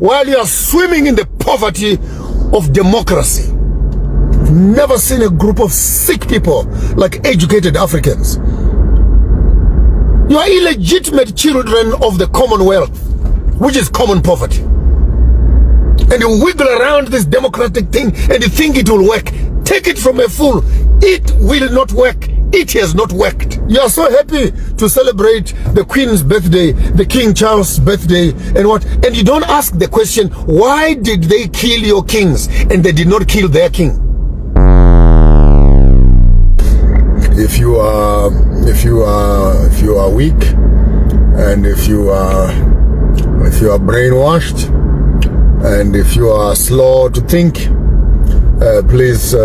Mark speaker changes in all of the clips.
Speaker 1: while you are swimming in the poverty of democracy. Never seen a group of sick people like educated Africans. You are illegitimate children of the Commonwealth, which is common poverty. And you wiggle around this democratic thing and you think it will work. Take it from a fool. It will not work. It has not worked. You are so happy to celebrate the Queen's birthday, the King Charles' birthday, and what? And you don't ask the question, why did they kill your kings and they did not kill their king? If you are weak, and if you are brainwashed, and if you are slow to think, please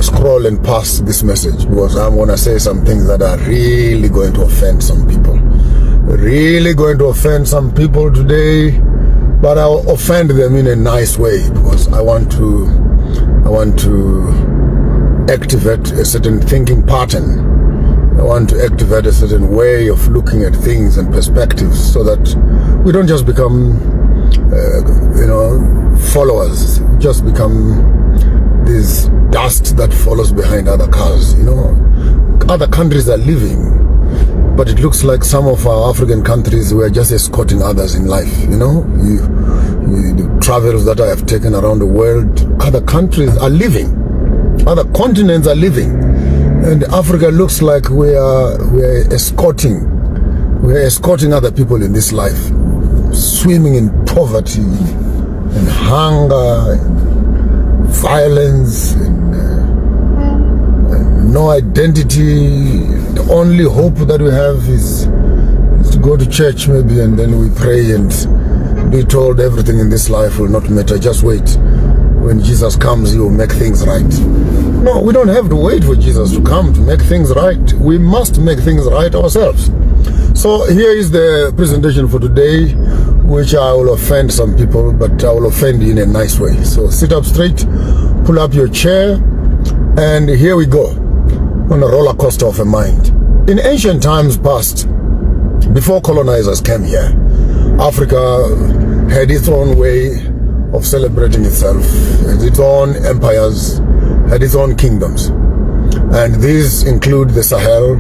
Speaker 1: scroll and pass this message, because I'm going to say some things that are really going to offend some people. Really going to offend some people today, but I'll offend them in a nice way, because I want to activate a certain thinking pattern. I want to activate a certain way of looking at things and perspectives, so that we don't just become followers, just become this dust that follows behind other cars. Other countries are living, but it looks like some of our African countries, we are just escorting others in life. The travels that I have taken around the world, other countries are living, other continents are living, and Africa looks like we are escorting other people in this life, swimming in poverty and hunger and violence and no identity. The only hope that we have is to go to church maybe, and then we pray and be told everything in this life will not matter. Just wait. When Jesus comes, he will make things right. No, we don't have to wait for Jesus to come to make things right. We must make things right ourselves. So here is the presentation for today, which I will offend some people, but I will offend you in a nice way. So sit up straight, pull up your chair, and here we go on a roller coaster of a mind. In ancient times past, before colonizers came here, Africa had its own way of celebrating itself, had its own empires, had its own kingdoms. And these include the Sahel,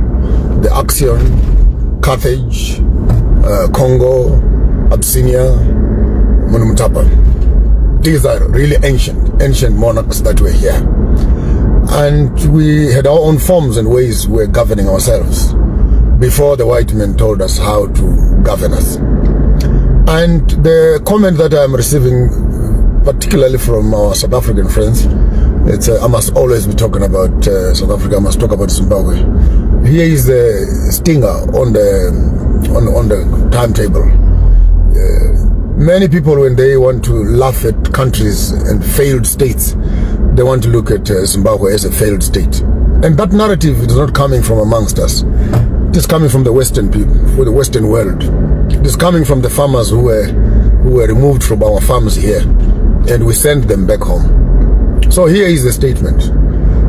Speaker 1: the Axion, Carthage, Congo, Abyssinia, Munumtapa. These are really ancient monarchs that were here. And we had our own forms and ways we were governing ourselves before the white men told us how to govern us. And the comment that I'm receiving, particularly from our South African friends, it's I must always be talking about South Africa, I must talk about Zimbabwe. Here is the stinger on the timetable. Many people, when they want to laugh at countries and failed states, they want to look at Zimbabwe as a failed state. And that narrative is not coming from amongst us. It is coming from the Western people, for the Western world. It is coming from the farmers who were removed from our farms here, and we sent them back home. So here is the statement.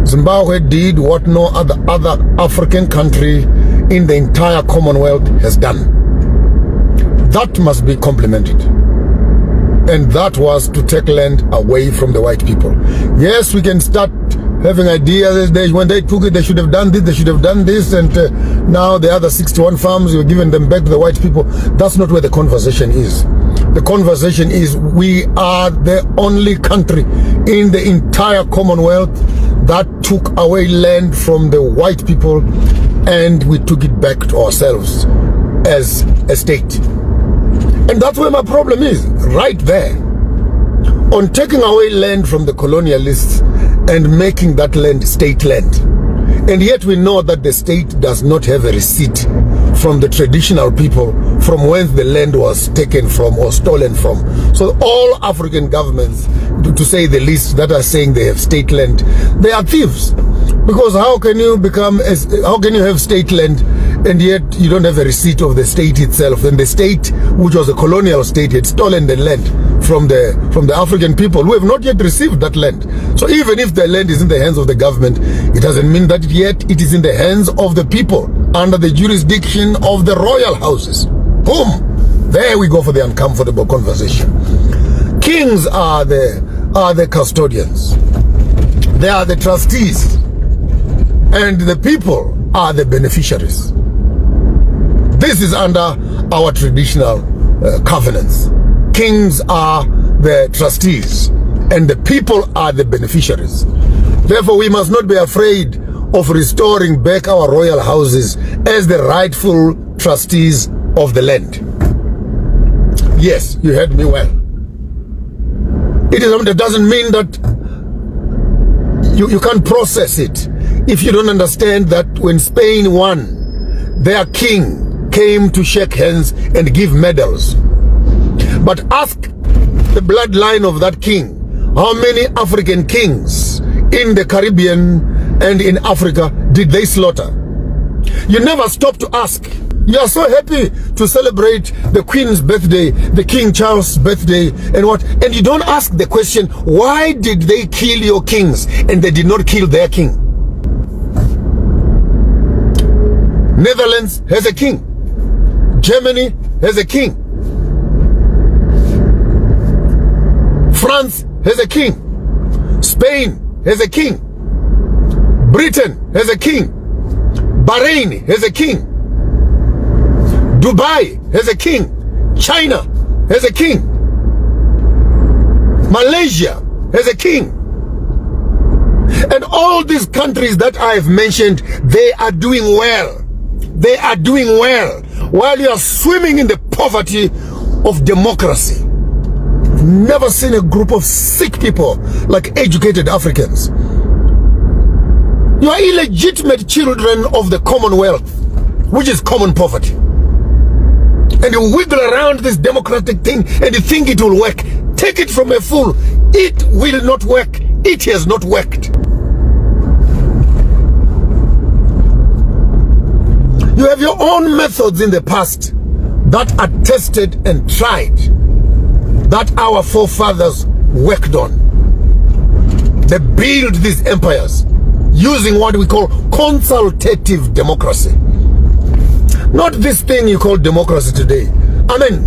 Speaker 1: Zimbabwe did what no other African country in the entire Commonwealth has done. That must be complimented. And that was to take land away from the white people. Yes, we can start having ideas. When they took it, they should have done this, they should have done this, and now the other 61 farms, you're giving them back to the white people. That's not where the conversation is. The conversation is, we are the only country in the entire Commonwealth that took away land from the white people, and we took it back to ourselves as a state. And that's where my problem is, right there. On taking away land from the colonialists and making that land state land. And yet we know that the state does not have a receipt from the traditional people from whence the land was taken from or stolen from. So all African governments, to say the least, that are saying they have state land, they are thieves. Because how can you have state land and yet you don't have a receipt of the state itself? And the state, which was a colonial state, had stolen the land from the African people who have not yet received that land. So even if the land is in the hands of the government, it doesn't mean that yet it is in the hands of the people under the jurisdiction of the royal houses. Boom! There we go for the uncomfortable conversation. Kings are the custodians. They are the trustees. And the people are the beneficiaries. This is under our traditional covenants. Kings are the trustees and the people are the beneficiaries. Therefore, we must not be afraid of restoring back our royal houses as the rightful trustees of the land. Yes, you heard me well. It doesn't mean that you can't process it. If you don't understand that when Spain won, their king came to shake hands and give medals. But ask the bloodline of that king, how many African kings in the Caribbean and in Africa did they slaughter? You never stop to ask. You are so happy to celebrate the Queen's birthday, the King Charles' birthday, and what? And you don't ask the question, why did they kill your kings and they did not kill their king? Netherlands has a king. Germany has a king. France has a king. Spain has a king. Britain has a king. Bahrain has a king. Dubai has a king. China has a king. Malaysia has a king. And all these countries that I've mentioned, they are doing well. They are doing well while you are swimming in the poverty of democracy. Never seen a group of sick people like educated Africans. You are illegitimate children of the Commonwealth, which is common poverty. And you wiggle around this democratic thing and you think it will work. Take it from a fool. It will not work. It has not worked. You have your own methods in the past that are tested and tried, that our forefathers worked on. They built these empires using what we call consultative democracy. Not this thing you call democracy today. I mean,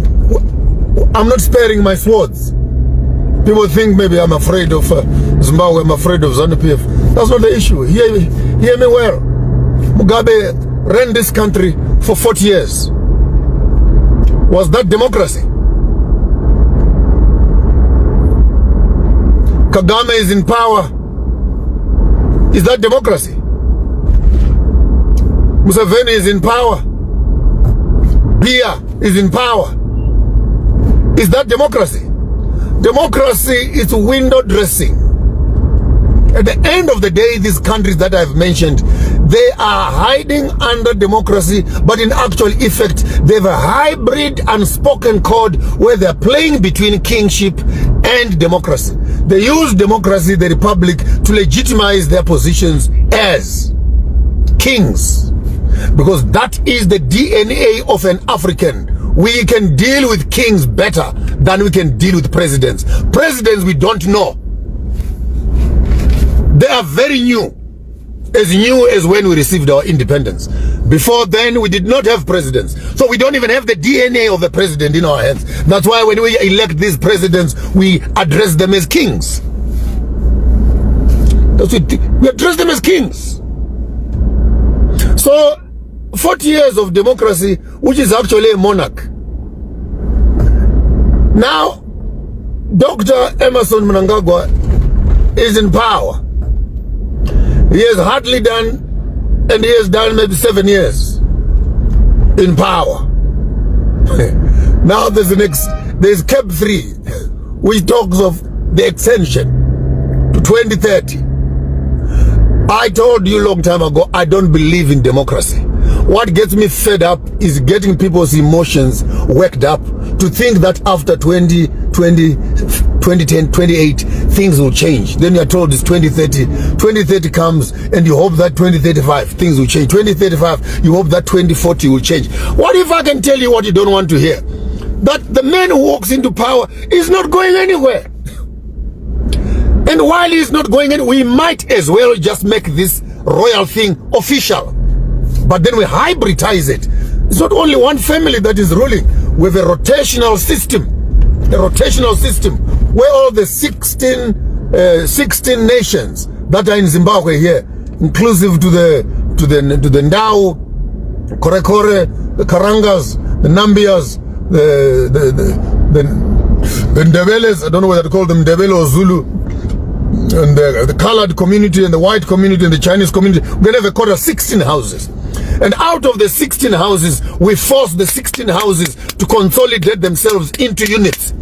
Speaker 1: I'm not sparing my swords. People think maybe I'm afraid of Zimbabwe, I'm afraid of ZANU-PF. That's not the issue. Hear me well. Mugabe ran this country for 40 years. Was that democracy? Kagame is in power. Is that democracy? Museveni is in power. Biya is in power. Is that democracy? Democracy is window dressing. At the end of the day, these countries that I've mentioned, they are hiding under democracy, but in actual effect, they have a hybrid unspoken code where they're playing between kingship and democracy. They use democracy, the republic, to legitimize their positions as kings. Because that is the DNA of an African. We can deal with kings better than we can deal with presidents. Presidents we don't know. They are very new as when we received our independence. Before then, we did not have presidents. So we don't even have the DNA of the president in our hands. That's why when we elect these presidents, we address them as kings. We address them as kings. So, 40 years of democracy, which is actually a monarch. Now, Dr. Emerson Mnangagwa is in power. He has hardly done, and he has done maybe 7 years in power. Now there's CAP 3, which talks of the extension to 2030. I told you a long time ago, I don't believe in democracy. What gets me fed up is getting people's emotions worked up to think that after 2010, 28, things will change. Then you're told it's 2030. 2030 comes and you hope that 2035, things will change. 2035, you hope that 2040 will change. What if I can tell you what you don't want to hear? That the man who walks into power is not going anywhere. And while he's not going anywhere, we might as well just make this royal thing official. But then we hybridize it. It's not only one family that is ruling. with a rotational system. A rotational system where all the 16 nations that are in Zimbabwe here, inclusive to the Ndau, Korekore, the Karangas, the Nambias, the Ndebeles, I don't know whether to call them Ndebele or Zulu, and the colored community and the white community and the Chinese community. We're going to have a quota of 16 houses. And out of the 16 houses, we force the 16 houses to consolidate themselves into units.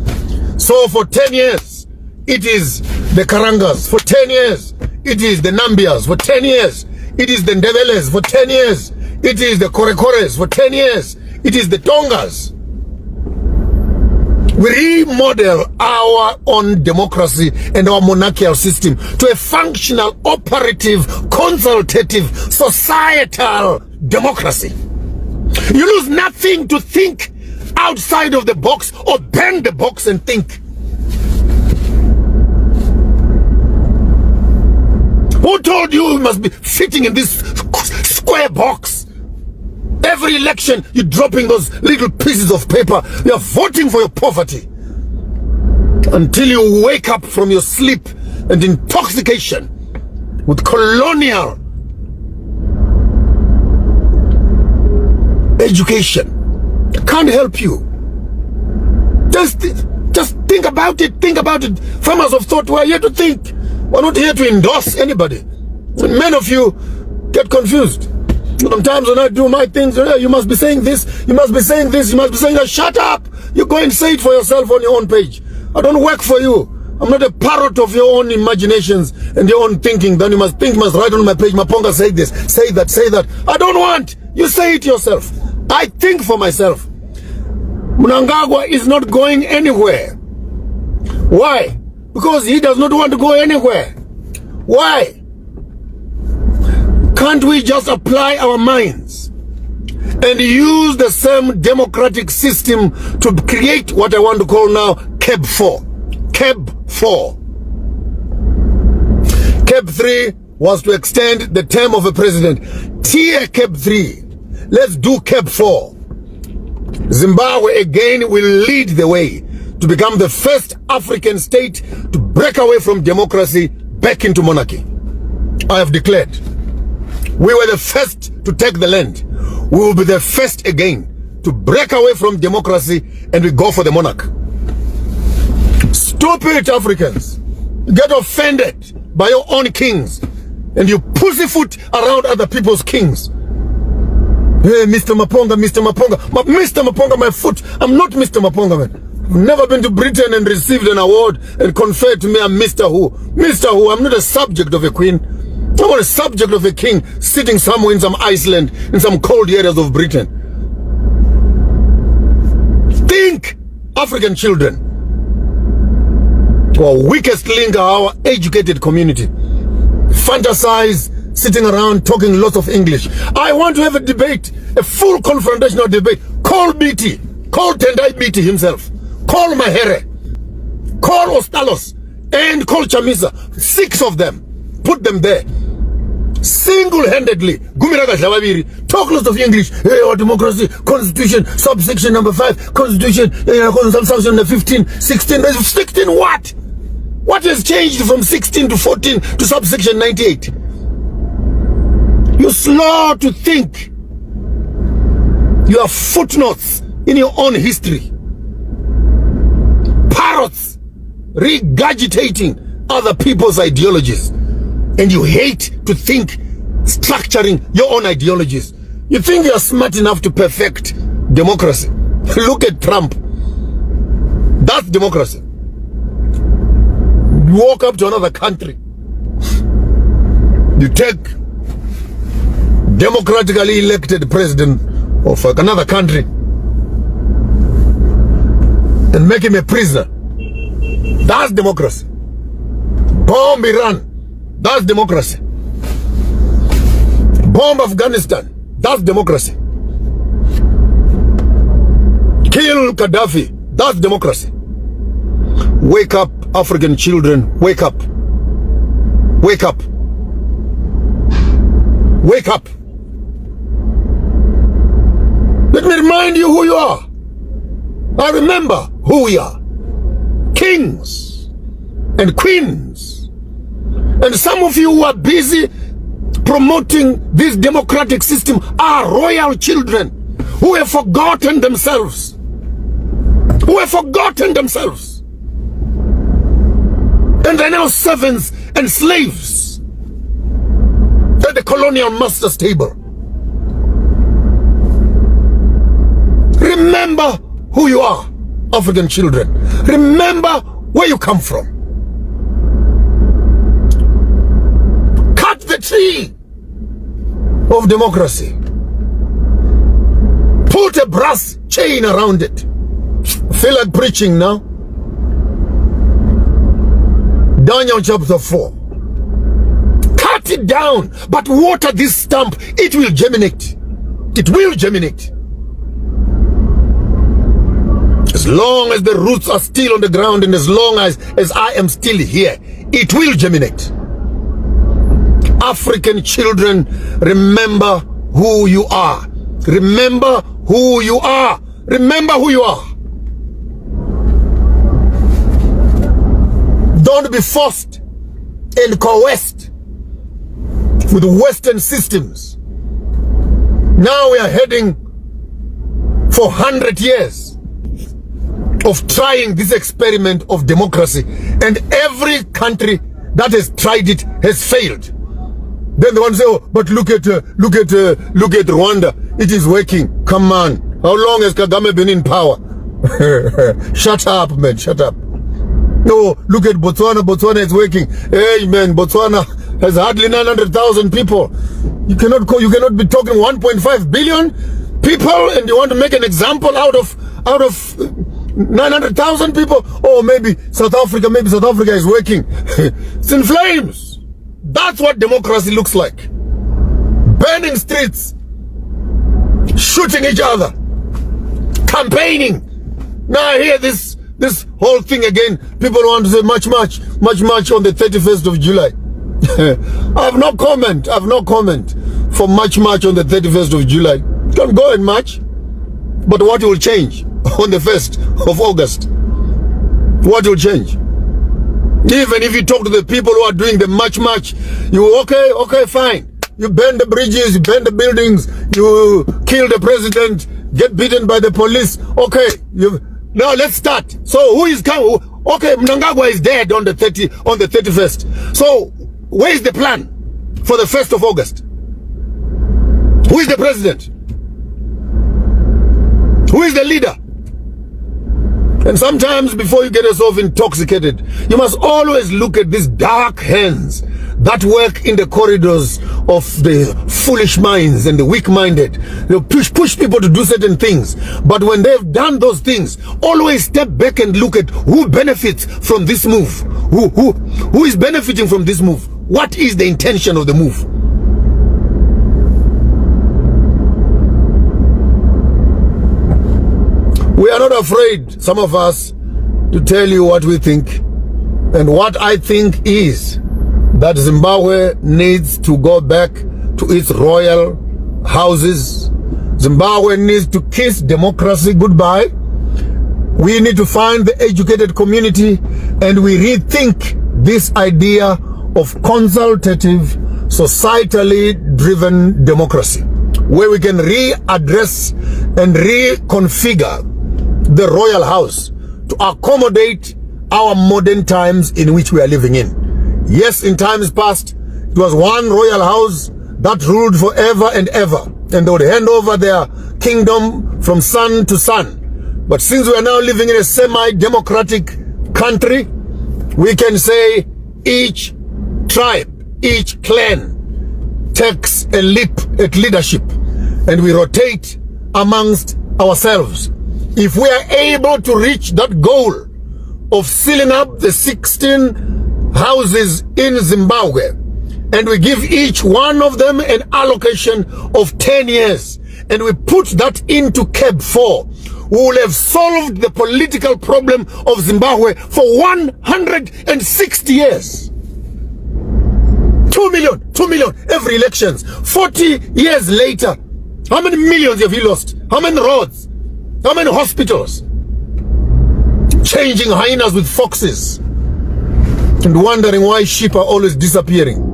Speaker 1: So for 10 years, it is the Karangas. For 10 years, it is the Nambias. For 10 years, it is the Ndebeles. For 10 years, it is the Korekores. For 10 years, it is the Tongas. We remodel our own democracy and our monarchical system to a functional, operative, consultative, societal democracy. You lose nothing to think outside of the box or bend the box and think. Who told you you must be fitting in this square box? Every election, you're dropping those little pieces of paper. You're voting for your poverty until you wake up from your sleep and intoxication with colonial education. Can't help you. Just think about it. Think about it. Farmers of thought, we're here to think. We're not here to endorse anybody. And many of you get confused. Sometimes when I do my things, you must be saying this, you must be saying this, you must be saying that. Shut up! You go and say it for yourself on your own page. I don't work for you. I'm not a parrot of your own imaginations and your own thinking. Then you must write on my page, Maponga say this, say that, say that. I don't want. You say it yourself. I think for myself. Mnangagwa is not going anywhere. Why? Because he does not want to go anywhere. Why? Can't we just apply our minds and use the same democratic system to create what I want to call now KEB 4? KEB 4. KEB 3 was to extend the term of a president. Tier KEB 3. Let's do KEB 4. Zimbabwe again will lead the way to become the first African state to break away from democracy back into monarchy. I have declared. We were the first to take the land. We will be the first again to break away from democracy and we go for the monarch. Stupid Africans. You get offended by your own kings and you pussyfoot around other people's kings. Hey, Mr. Maponga, Mr. Maponga. Mr. Maponga, my foot. I'm not Mr. Maponga, man. I've never been to Britain and received an award and conferred to me I'm Mr. Who. Mr. Who, I'm not a subject of a queen. I'm not a subject of a king sitting somewhere in some Iceland, in some cold areas of Britain. Think, African children, our weakest link are our educated community. Fantasize sitting around talking lots of English. I want to have a debate, a full confrontational debate. Call BT, call Tendai BT himself, call Mahere, call Ostalos, and call Chamisa. 6 of them. Put them there. Single-handedly. Talk lots of English. Hey, our democracy, constitution, subsection number 5, constitution, subsection number 15, 16. 16 what? What has changed from 16 to 14 to subsection 98? You're slow to think. You are footnotes in your own history. Parrots regurgitating other people's ideologies. And you hate to think structuring your own ideologies. You think you're smart enough to perfect democracy. Look at Trump. That's democracy. You walk up to another country. You take democratically elected president of another country and make him a prisoner. That's democracy. Bomb Iran. That's democracy. Bomb Afghanistan. That's democracy. Kill Gaddafi. That's democracy. Wake up, African children. Wake up. Wake up. Wake up. Let me remind you who you are. I remember who we are. Kings and queens. And some of you who are busy promoting this democratic system are royal children who have forgotten themselves. Who have forgotten themselves. And they're now servants and slaves at the colonial master's table. Remember who you are, African children. Remember where you come from. Cut the tree of democracy. Put a brass chain around it. I feel like preaching now. Daniel chapter 4. Cut it down, but water this stump. It will germinate. It will germinate. As long as the roots are still on the ground and as long as I am still here, it will germinate. African children, remember who you are. Remember who you are. Remember who you are. Don't be forced and coerced with Western systems. Now we are heading for 100 years of trying this experiment of democracy, and every country that has tried it has failed. Then the one say, oh, but look at Rwanda, it is working. Come on, how long has Kagame been in power? Shut up, man, shut up. No, look at Botswana. Botswana is working. Hey, man, Botswana has hardly 900,000 people. You cannot be talking 1.5 billion people, and you want to make an example out of 900,000 people. Oh, maybe South Africa is working. It's in flames. That's what democracy looks like. Burning streets, shooting each other, campaigning. Now I hear this whole thing again. People want to say much on the 31st of July. I have no comment for much on the 31st of July. You can go and march, but what will change on the 1st of August? What will change? Even if you talk to the people who are doing the march, you okay, fine. You burn the bridges, you burn the buildings, you kill the president, get beaten by the police. Okay, now let's start. So who is coming? Okay, Mnangagwa is dead on the 31st. So where is the plan for the 1st of August? Who is the president? Who is the leader? And sometimes before you get yourself intoxicated, you must always look at these dark hands that work in the corridors of the foolish minds and the weak-minded. They'll push people to do certain things. But when they've done those things, always step back and look at who benefits from this move. Who is benefiting from this move? What is the intention of the move? We are not afraid, some of us, to tell you what we think. And what I think is that Zimbabwe needs to go back to its royal houses. Zimbabwe needs to kiss democracy goodbye. We need to find the educated community and we rethink this idea of consultative, societally driven democracy, where we can readdress and reconfigure the royal house to accommodate our modern times in which we are living in. Yes, in times past, it was one royal house that ruled forever and ever, and they would hand over their kingdom from son to son. But since we are now living in a semi-democratic country, we can say each tribe, each clan takes a leap at leadership, and we rotate amongst ourselves. If we are able to reach that goal of sealing up the 16 houses in Zimbabwe, and we give each one of them an allocation of 10 years, and we put that into CAB 4, we will have solved the political problem of Zimbabwe for 160 years. 2 million every elections. 40 years later, how many millions have you lost? How many roads? How many hospitals? changing hyenas with foxes, and wondering why sheep are always disappearing.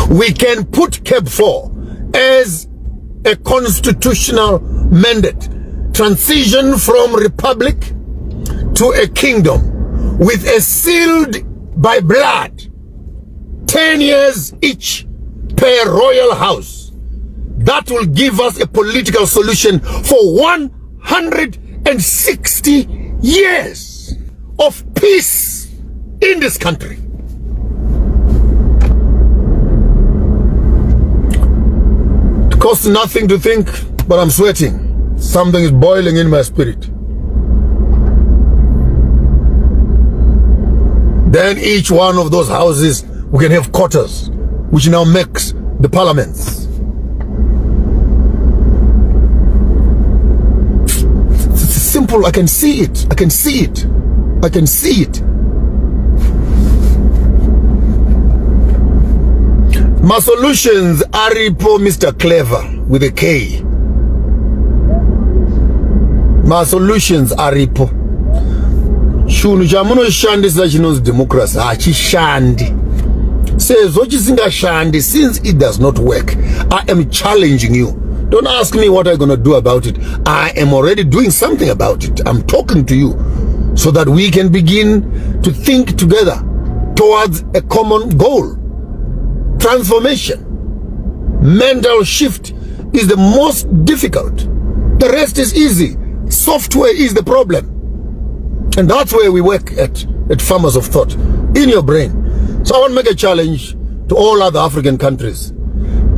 Speaker 1: We can put Cape 4 as a constitutional mandate. Transition from republic to a kingdom with a sealed by blood 10 years each per royal house. That will give us a political solution for 160 years of peace in this country. It costs nothing to think, but I'm sweating. Something is boiling in my spirit. Then each one of those houses, we can have quarters, which now makes the parliaments. It's simple. I can see it. I can see it. I can see it. My solutions are for Mr. Clever with a K. My solutions are ripo. Shunu chamuno shandisa chinonzi democracy hachishandi. Says what is shandi since it does not work. I am challenging you. Don't ask me what I'm gonna do about it. I am already doing something about it. I'm talking to you so that we can begin to think together towards a common goal. Transformation. Mental shift is the most difficult. The rest is easy. Software is the problem. And that's where we work at Farmers of Thought, in your brain. So I want to make a challenge to all other African countries.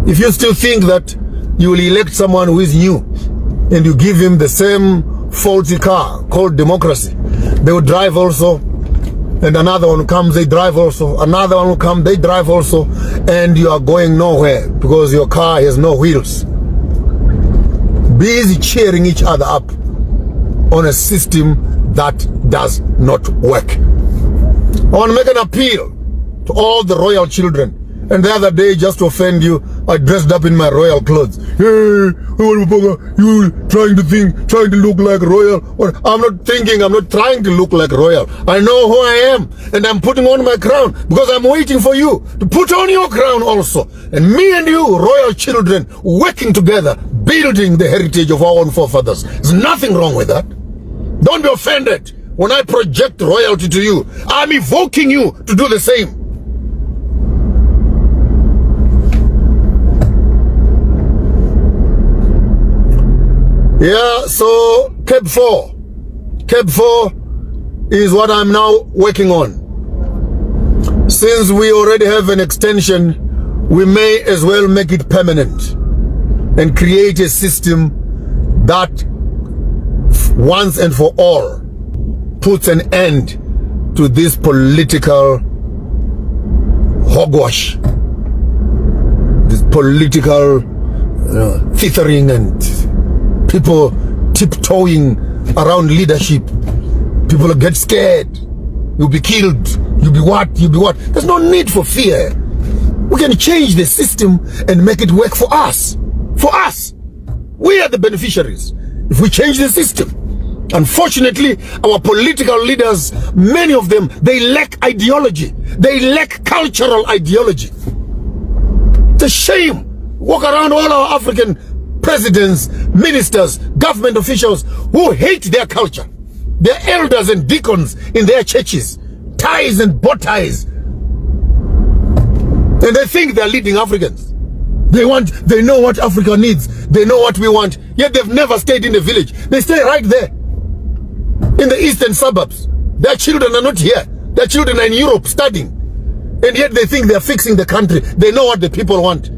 Speaker 1: If you still think that you will elect someone who is new and you give him the same faulty car called democracy, they will drive also, and another one comes, they drive also, another one will come, they drive also, and you are going nowhere because your car has no wheels. Busy cheering each other up on a system that does not work. I want to make an appeal to all the royal children. And the other day, just to offend you, I dressed up in my royal clothes. Hey, you trying to look like royal? Or I'm not thinking, I'm not trying to look like royal. I know who I am, and I'm putting on my crown because I'm waiting for you to put on your crown also. And me and you, royal children, working together, building the heritage of our own forefathers. There's nothing wrong with that. Don't be offended when I project royalty to you. I'm evoking you to do the same. Yeah, so Cape 4 is what I'm now working on. Since we already have an extension, we may as well make it permanent and create a system that once and for all puts an end to this political hogwash, this political thithering and people tiptoeing around leadership. People get scared. You'll be killed. You'll be what? You'll be what? There's no need for fear. We can change the system and make it work for us. For us. We are the beneficiaries if we change the system. Unfortunately, our political leaders, many of them, they lack ideology. They lack cultural ideology. It's a shame. Walk around all our African presidents, ministers, government officials who hate their culture. Their elders and deacons in their churches, ties and bow ties. And they think they're leading Africans. They know what Africa needs. They know what we want. Yet they've never stayed in the village. They stay right there in the eastern suburbs. Their children are not here. Their children are in Europe studying. And yet they think they're fixing the country. They know what the people want.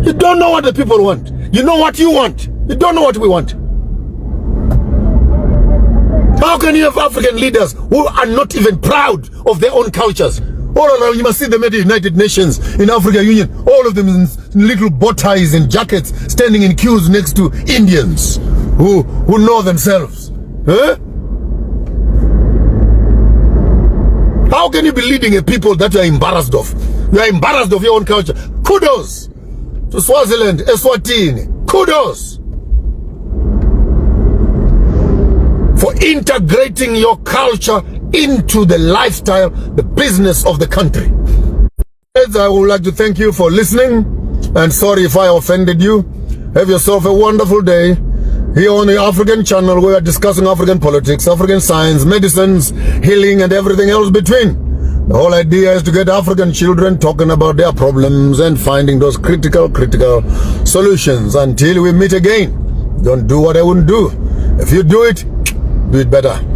Speaker 1: You don't know what the people want. You know what you want. You don't know what we want. How can you have African leaders who are not even proud of their own cultures? All around, you must see them at the United Nations, in African Union, all of them in little bow ties and jackets, standing in queues next to Indians who know themselves. Huh? How can you be leading a people that you are embarrassed of? You are embarrassed of your own culture. Kudos to Swaziland, Eswatini. Kudos for for integrating your culture into the lifestyle, the business of the country. I would like to thank you for listening, and sorry if I offended you. Have yourself a wonderful day. Here on the African channel, we are discussing African politics, African science, medicines, healing, and everything else between. The whole idea is to get African children talking about their problems and finding those critical solutions. Until we meet again, don't do what I wouldn't do. If you do it better.